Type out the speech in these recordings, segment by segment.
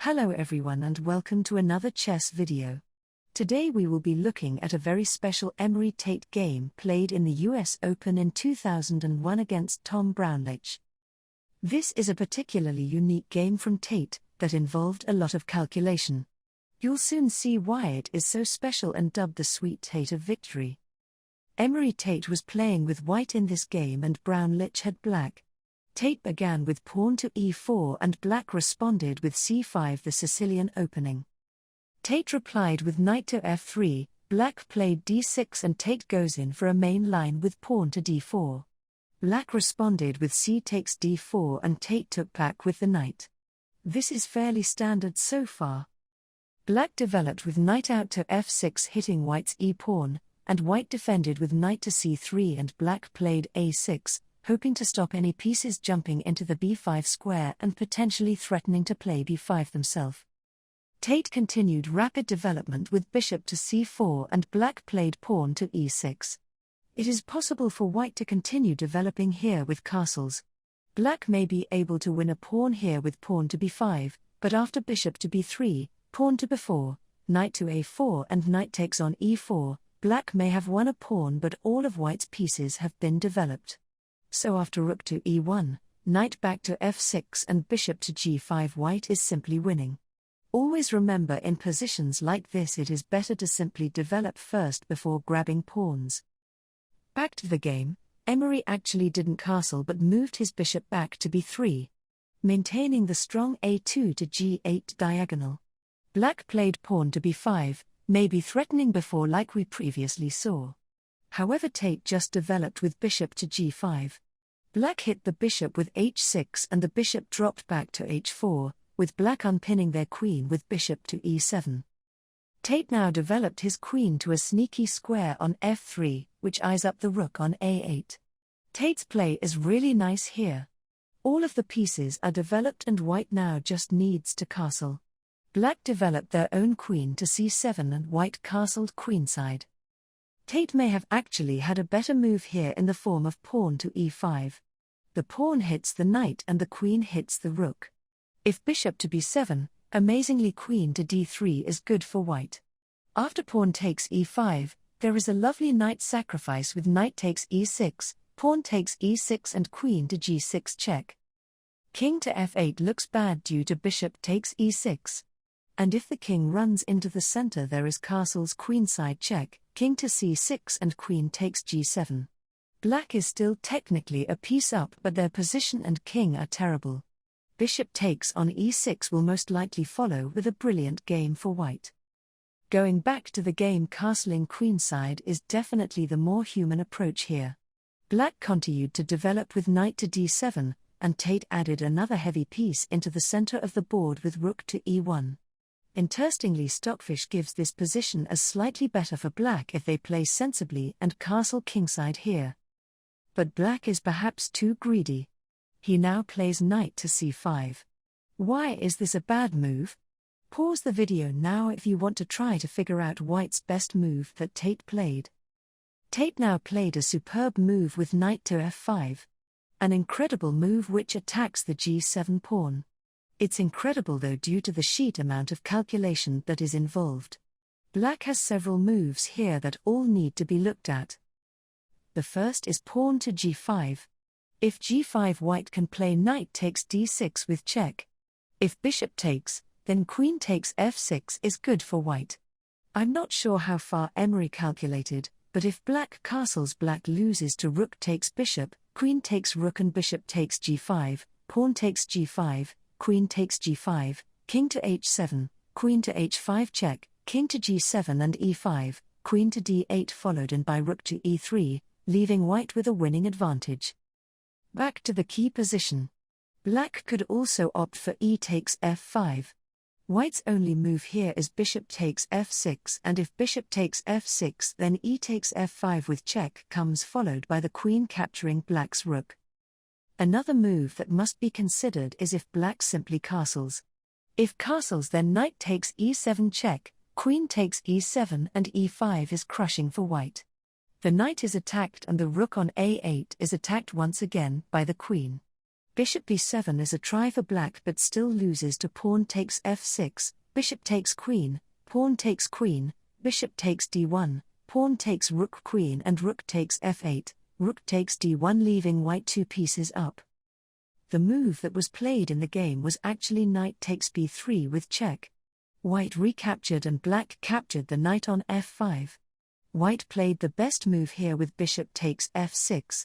Hello everyone and welcome to another chess video. Today we will be looking at a very special Emory Tate game played in the US Open in 2001 against Tom Braunlich. This is a particularly unique game from Tate that involved a lot of calculation. You'll soon see why it is so special and dubbed the Sweet Tate of Victory. Emory Tate was playing with white in this game and Braunlich had black. Tate began with pawn to e4 and black responded with c5, the Sicilian opening. Tate replied with knight to f3, black played d6 and Tate goes in for a main line with pawn to d4. Black responded with c takes d4 and Tate took back with the knight. This is fairly standard so far. Black developed with knight out to f6 hitting white's e-pawn, and white defended with knight to c3 and black played a6, hoping to stop any pieces jumping into the b5 square and potentially threatening to play b5 themselves. Tate continued rapid development with bishop to c4 and black played pawn to e6. It is possible for white to continue developing here with castles. Black may be able to win a pawn here with pawn to b5, but after bishop to b3, pawn to b4, knight to a4 and knight takes on e4, black may have won a pawn but all of white's pieces have been developed. So after rook to e1, knight back to f6 and bishop to g5, white is simply winning. Always remember, in positions like this it is better to simply develop first before grabbing pawns. Back to the game, Emory actually didn't castle but moved his bishop back to b3, maintaining the strong a2 to g8 diagonal. Black played pawn to b5, maybe threatening before like we previously saw. However, Tate just developed with bishop to g5. Black hit the bishop with h6 and the bishop dropped back to h4, with black unpinning their queen with bishop to e7. Tate now developed his queen to a sneaky square on f3, which eyes up the rook on a8. Tate's play is really nice here. All of the pieces are developed and white now just needs to castle. Black developed their own queen to c7 and white castled queenside. Tate may have actually had a better move here in the form of pawn to e5. The pawn hits the knight and the queen hits the rook. If bishop to b7, amazingly queen to d3 is good for white. After pawn takes e5, there is a lovely knight sacrifice with knight takes e6, pawn takes e6 and queen to g6 check. King to f8 looks bad due to bishop takes e6. And if the king runs into the center, there is castle's queenside check, king to c6 and queen takes g7. Black is still technically a piece up but their position and king are terrible. Bishop takes on e6 will most likely follow with a brilliant game for white. Going back to the game, castling queenside is definitely the more human approach here. Black continued to develop with knight to d7, and Tate added another heavy piece into the center of the board with rook to e1. Interestingly, Stockfish gives this position as slightly better for black if they play sensibly and castle kingside here. But black is perhaps too greedy. He now plays knight to c5. Why is this a bad move? Pause the video now if you want to try to figure out white's best move that Tate played. Tate now played a superb move with knight to f5. An incredible move which attacks the g7 pawn. It's incredible though due to the sheer amount of calculation that is involved. Black has several moves here that all need to be looked at. The first is pawn to g5. If g5, white can play knight takes d6 with check. If bishop takes, then queen takes f6 is good for white. I'm not sure how far Emory calculated, but if black castles, black loses to rook takes bishop, queen takes rook and bishop takes g5, pawn takes g5, queen takes g5, king to h7, queen to h5 check, king to g7 and e5, queen to d8 followed in by rook to e3, leaving white with a winning advantage. Back to the key position. Black could also opt for e takes f5. White's only move here is bishop takes f6, and if bishop takes f6 then e takes f5 with check comes followed by the queen capturing black's rook. Another move that must be considered is if black simply castles. If castles, then knight takes e7 check, queen takes e7 and e5 is crushing for white. The knight is attacked and the rook on a8 is attacked once again by the queen. Bishop b7 is a try for black but still loses to pawn takes f6, bishop takes queen, pawn takes queen, bishop takes d1, pawn takes rook queen and rook takes f8, rook takes d1 leaving white 2 pieces up. The move that was played in the game was actually knight takes b3 with check. White recaptured and black captured the knight on f5. White played the best move here with bishop takes f6.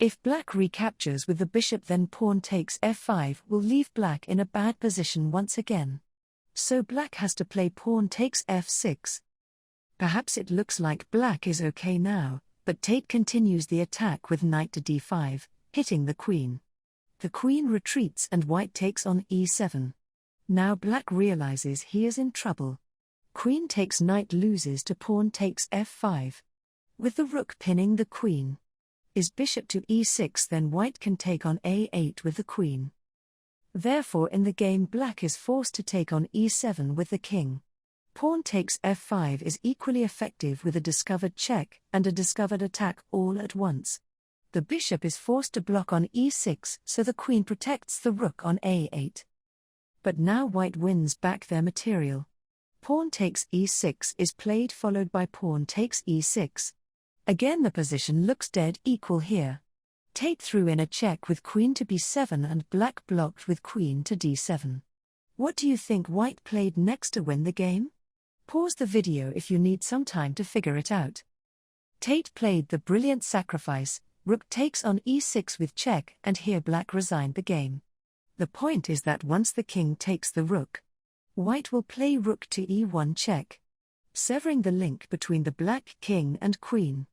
If black recaptures with the bishop, then pawn takes f5 will leave black in a bad position once again. So black has to play pawn takes f6. Perhaps it looks like black is okay now, but Tate continues the attack with knight to d5, hitting the queen. The queen retreats and white takes on e7. Now black realizes he is in trouble. Queen takes knight loses to pawn takes f5. With the rook pinning the queen. Is bishop to e6, then white can take on a8 with the queen. Therefore in the game black is forced to take on e7 with the king. Pawn takes f5 is equally effective with a discovered check and a discovered attack all at once. The bishop is forced to block on e6, so the queen protects the rook on a8. But now white wins back their material. Pawn takes e6 is played, followed by pawn takes e6. Again the position looks dead equal here. Tate threw in a check with queen to b7 and black blocked with queen to d7. What do you think white played next to win the game? Pause the video if you need some time to figure it out. Tate played the brilliant sacrifice, rook takes on e6 with check, and here black resigned the game. The point is that once the king takes the rook, white will play rook to e1 check, severing the link between the black king and queen.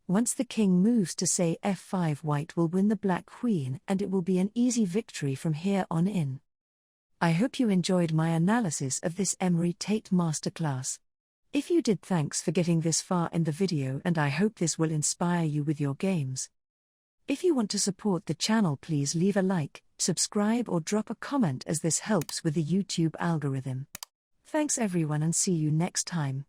Once the king moves to say f5, white will win the black queen and it will be an easy victory from here on in. I hope you enjoyed my analysis of this Emory Tate masterclass. If you did, thanks for getting this far in the video, and I hope this will inspire you with your games. If you want to support the channel, please leave a like, subscribe or drop a comment, as this helps with the YouTube algorithm. Thanks everyone and see you next time.